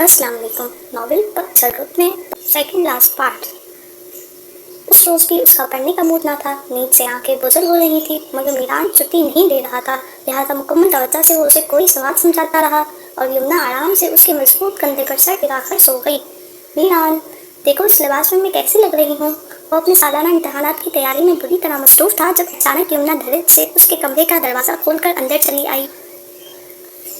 अस्सलाम वालेकुम। नॉवेल पतझड़ ग्रुप में सेकंड लास्ट पार्ट। उस रोज भी उसका पढ़ने का मूड ना था। नींद से आंखें बुझल हो रही थी, मगर मीरान छुट्टी नहीं दे रहा था। लिहाजा मुकम्मल तवज्जो से वो उसे कोई सवाल समझाता रहा और यमुना आराम से उसके मजबूत कंधे पर सर गिराकर सो गई। मीरान, देखो इस लिबास में मैं कैसी लग रही हूँ। वो अपने सालाना इम्तहानात की तैयारी में बुरी तरह मसरूफ था जब अचानक यमुना धीरे से उसके कमरे का दरवाजा खोलकर अंदर चली आई।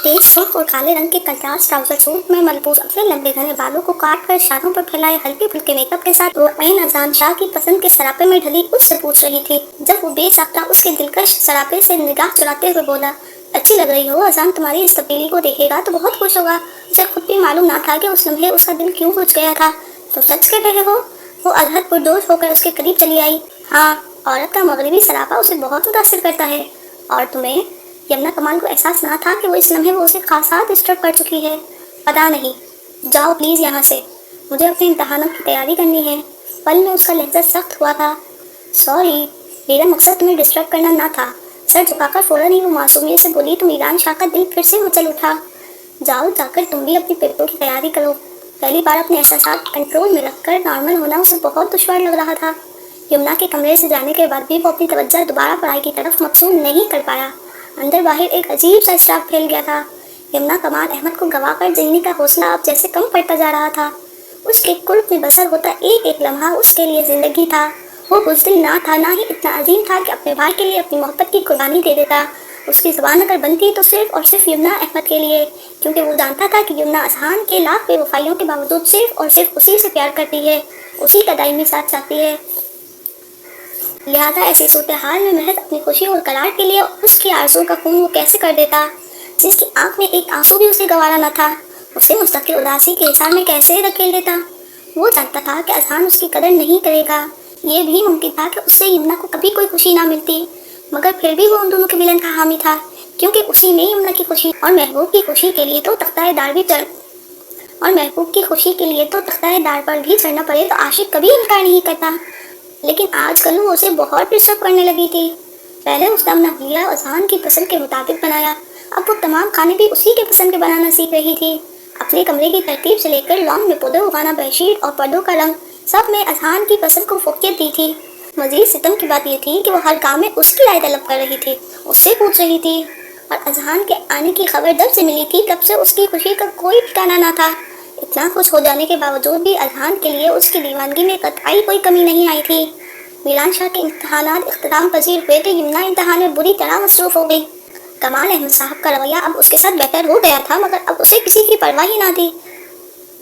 तेज सुर्ख और काले रंग के कंट्रास्ट ट्राउजर सूट में मलबूस अपने लंबे घने बालों को काट कर शाखों पर फैलाए हल्के फुल्के मेकअप के साथ वो ऐन अजान शाह की पसंद के सरापे में ढली उससे पूछ रही थी। जब वो बेसाख्ता उसके दिलकश सरापे से निगाह चुराते हुए बोला, अच्छी लग रही हो। अजान तुम्हारी इस तब्दीली को देखेगा तो बहुत खुश होगा। उसे खुद भी मालूम ना था कि उस लम्हे उसका दिल क्यों बुझ गया था। तो सच कह रहे हो? वो अजहद पुरजोश होकर उसके करीब चली आई। हाँ, औरत का मगरबी सरापा उसे बहुत मुतासिर करता है। और तुम्हें? यमुना कमाल को एहसास ना था कि वो इस लम्हे वो उसे खासा डिस्टर्ब कर चुकी है। पता नहीं। जाओ प्लीज़ यहाँ से, मुझे अपने इम्तहानों की तैयारी करनी है। पल में उसका लहजा सख्त हुआ था। सॉरी, मेरा मकसद तुम्हें डिस्टर्ब करना ना था। सर झुकाकर फौरन ही वो मासूमियत से बोली तो मीरान शाह का दिल फिर से मचल उठा। जाओ, जाकर तुम भी अपनी पेपरों की तैयारी करो। पहली बार अपने एहसासात कंट्रोल में रखकर नॉर्मल होना उसे बहुत दुश्वार लग रहा था। यमुना के कमरे से जाने के बाद भी वो अपनी तवज्जो दोबारा पढ़ाई की तरफ मबसूल नहीं कर पाया। अंदर बाहर एक अजीब सा इसराफ फैल गया था। यमुना कमाल अहमद को गवाकर जीने का हौसला अब जैसे कम पड़ता जा रहा था। उसके कुर्ब में बसर होता एक एक लम्हा उसके लिए जिंदगी था। वो बुज़दिल ना था, ना ही इतना अजीम था कि अपने भाई के लिए अपनी मोहब्बत की कुर्बानी दे देता। उसकी जुबान अगर बनती तो सिर्फ और सिर्फ यमुना अहमद के लिए, क्योंकि वो जानता था कि यमुना अजहान के लाख बेवफाइयों के बावजूद सिर्फ और सिर्फ उसी से प्यार करती है, उसी का दायमी साथ चाहती है। लिहाजा ऐसी सूरत हाल में महज अपनी खुशी और करार के लिए उसकी आरज़ू का खून वो कैसे कर देता, जिसकी आंख में एक आंसू भी उसे गवारा न था, उसे मुस्तकिल उदासी के हिसाब में कैसे धकेल देता। वो जानता था कि अजहान उसकी कदर नहीं करेगा। ये भी मुमकिन था कि उससे यमुना को कभी कोई खुशी ना मिलती, मगर फिर भी वो उन दोनों के मिलन का हामी था, क्योंकि उसी में यमुना की खुशी और महबूब की खुशी के लिए तो तख्ताए दार पर भी चढ़ना पड़े तो आशिक कभी इनकार नहीं करता। लेकिन आजकल वो उसे बहुत डिस्टर्ब करने लगी थी। पहले उसने अपना हुलिया अजहान की पसंद के मुताबिक बनाया, अब वो तमाम खाने भी उसी के पसंद के बनाना सीख रही थी। अपने कमरे की तरतीब से लेकर लॉन में पौधे उगाना, बेडशीट और पर्दों का रंग, सब में अजहान की पसंद को फोकियत दी थी। मजीद सितम की बात यह थी कि वो हर काम में उसकी राय तलब कर रही थी, उससे पूछ रही थी। और अजहान के आने की खबर जब से मिली थी तब से उसकी खुशी का कोई ठिकाना ना था। इतना खुश हो जाने के बावजूद भी अजहान के लिए उसकी दीवानगी में कतई कोई कमी नहीं आई थी। मीरान शाह के इम्तहानात इख्तिताम पजीर हुए तो यमुना इम्तहान में बुरी तरह मसरूफ हो गई। कमाल अहमद साहब का रवैया अब उसके साथ बेहतर हो गया था, मगर अब उसे किसी की परवाह ही ना थी।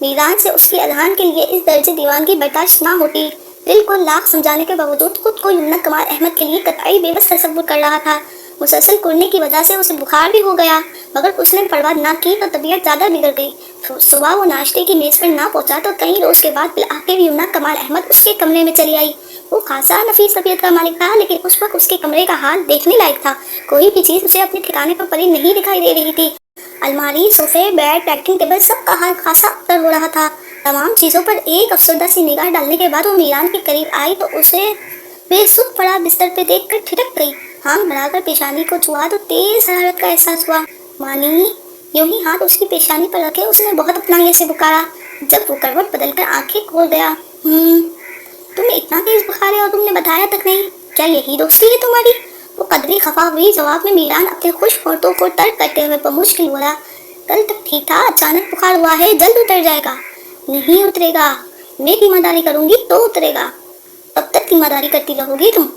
मीरान से उसकी अजहान के लिए इस दर्जे दीवानगी बर्दाश्त ना होती। दिल को लाख समझाने के बावजूद खुद को यमुना कमाल अहमद के लिए कतई बेबस तसव्वुर कर रहा था। मुसलसल कुड़ने की वजह से उसे बुखार भी हो गया, मगर उसने परवाह ना की तो तबीयत ज़्यादा बिगड़ गई। सुबह वो नाश्ते की मेज़ पर ना पहुंचा तो कई रोज़ के बाद आखिर यमुना कमाल अहमद उसके कमरे में चली आई। वो खासा नफीस तबीयत का मालिक था, लेकिन उस वक्त उसके कमरे का हाल देखने लायक था। कोई भी चीज़ उसे अपने ठिकाने पर पड़ी नहीं दिखाई दे रही थी। अलमारी, सोफे, बेड, राइटिंग टेबल, सब का हाल खासा अख्तर हो रहा था। तमाम चीज़ों पर एक अफसरदा सी निगाह डालने के बाद वो मीरान के करीब आई तो उसे बेसुध पड़ा बिस्तर पे देखकर ठिठक गई। हाथ बढ़ाकर पेशानी को छुआ तो तेज हरारत का एहसास हुआ। मानी, यूं ही हाथ उसकी पेशानी पर रखे उसने बहुत अपनाने से पुकारा। जब वो करवट बदलकर आंखें खोल गया। तुम्हें इतना तेज बुखार है और तुमने बताया तक नहीं? क्या यही दोस्ती है तुम्हारी? वो कदरी खफा हुई। जवाब में मीरान अपने खुश होठों को तर्क करते हुए बमुश्किल बोला, कल तक ठीक था, अचानक बुखार हुआ है, जल्द उतर जाएगा। नहीं उतरेगा, मैं तीमारदारी करूंगी तो उतरेगा। अब तक तीमारदारी करती रहोगी तुम?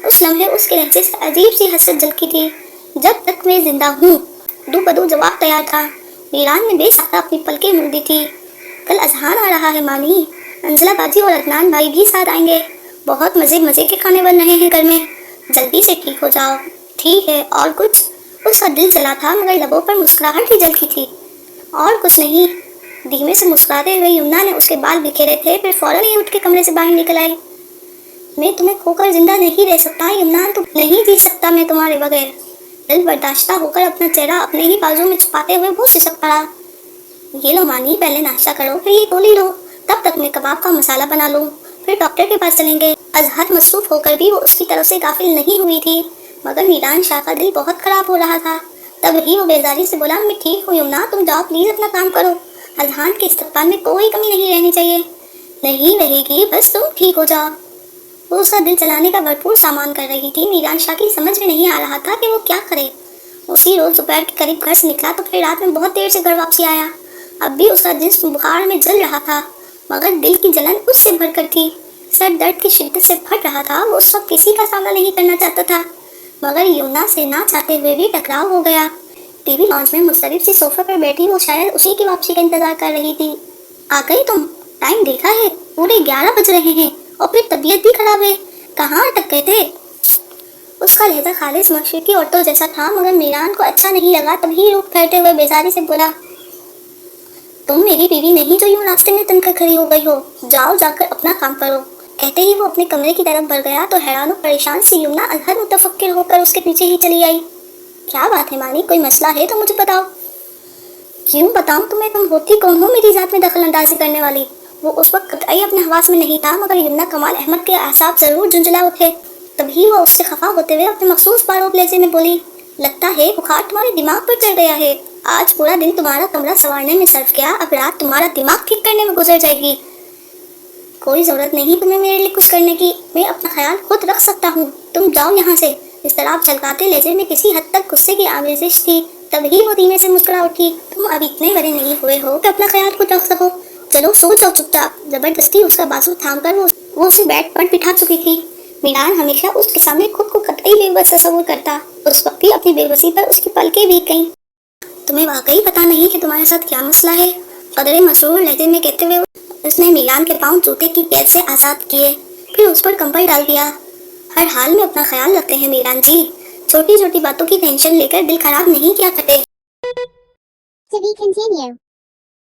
उस लम्हे उसके लहजे से अजीब सी हसरत झलकी थी। जब तक मैं जिंदा हूँ, दो बदो जवाब तैयार था। मीरान ने बेसाख्ता अपनी पलकें मूंद दी थी। कल अजहान आ रहा है मानी, अंजला बाजी और अदनान भाई भी साथ आएंगे। बहुत मजे मजे के खाने बन रहे हैं घर में, जल्दी से ठीक हो जाओ। ठीक है, और कुछ? उसका दिल जला था, मगर लबों पर मुस्कुराहट ही झलकी थी। और कुछ नहीं। धीमे से मुस्कुराते हुए यमुना ने उसके बाल बिखेरे थे, फिर फौरन ही उठ के कमरे से बाहर निकल आई। मैं तुम्हें खोकर जिंदा नहीं रह सकता यमुना, तुम नहीं जी सकता मैं तुम्हारे बगैर। दिल बर्दाश्ता होकर अपना चेहरा अपने ही बाजू में छुपाते हुए वो सिसक पड़ा। ये लो मानी, पहले नाश्ता करो, फिर ये गोली लो, तब तक मैं कबाब का मसाला बना लूँ, फिर डॉक्टर के पास चलेंगे। अजहर मसरूफ होकर भी वो उसकी तरफ से गाफिल नहीं हुई थी, मगर मीरान शाह का दिल बहुत खराब हो रहा था। तब ही वो बेजारी से बोला, मैं ठीक हूँ यमुना, तुम जाओ प्लीज अपना काम करो। अजहान के इस्तकबाल में कोई कमी नहीं रहनी चाहिए। नहीं रहेगी, बस तुम ठीक हो जाओ। वो उसका दिल चलाने का भरपूर सामान कर रही थी। मीरांशा की समझ में नहीं आ रहा था कि वो क्या करे। उसी रोज दोपहर के करीब घर से निकला तो फिर रात में बहुत देर से घर वापसी आया। अब भी उसका जिस्म बुखार में जल रहा था, मगर दिल की जलन उससे भरकर थी। सर दर्द की शिद्दत से फट रहा था। वो उस वक्त किसी का सामना नहीं करना चाहता था, मगर यमुना से ना चाहते हुए भी टकराव हो गया। टीवी लॉन्च में मुस्तरिब सी सोफे पर बैठी वो शायद उसी की वापसी का इंतजार कर रही थी। आ गई तुम? टाइम देखा है, पूरे 11 बज रहे हैं और फिर तबीयत भी खराब है। कहाँ अटक गए थे? उसका लहजा खालिस मशरकी औरतों जैसा था, मगर मीरान को अच्छा नहीं लगा। तभी रुक फैलते हुए बेजारी से बोला, तुम मेरी बीवी नहीं जो यूं रास्ते में तनकर खड़ी हो गई हो। जाओ, जाकर अपना काम करो। कहते ही वो अपने कमरे की तरफ बढ़ गया तो हैरान और परेशान सी यमुना अजहर मुतफक्किर होकर उसके पीछे ही चली आई। क्या बात है मानी, कोई मसला है तो मुझे बताओ। क्यों बताऊं तुम्हें? तुम होती कौन हो मेरी जात में दखल अंदाजी करने वाली? वो उस वक्त कतई अपने हवास में नहीं था, मगर यमुना कमाल अहमद के आसाब जरूर झुंझला उठे। तभी वो उससे खफा होते हुए अपने मखसूस बारोब लहजे में बोली, लगता है बुखार तुम्हारे दिमाग पर चढ़ गया है। आज पूरा दिन तुम्हारा कमरा संवारने में सर्फ गया, अब रात तुम्हारा दिमाग ठीक करने में गुजर जाएगी। कोई जरूरत नहीं तुम्हें मेरे लिए कुछ करने की, मैं अपना ख्याल खुद रख सकता हूँ। तुम जाओ यहाँ से। इस तरह छलकाते लहजे में किसी हद तक गुस्से की आमेजिश थी। तभी वो धीमे से मुस्कुरा उठी, तुम अब इतने बड़े नहीं हुए हो कि अपना ख्याल खुद रख सको। चलो सो जाओ चुपचाप। जबरदस्ती उसका बाजू थाम कर वो उसे बेड पर बिठा चुकी थी। मीरान हमेशा उसके सामने खुद को कतई बेबस तस्वुर करता। उस वक्त भी अपनी बेबसी पर उसकी पलकें भीग गईं। तुम्हें वाकई पता नहीं कि तुम्हारे साथ क्या मसला है? कदरे मसरूर लहजे में कहते हुए उसने मीरान के पांव जूते की कैद से आजाद किए, फिर उस पर कंबल डाल दिया। हर हाल में अपना ख्याल रखते हैं मीरान जी, छोटी छोटी बातों की टेंशन लेकर दिल खराब नहीं किया करते। To be continued.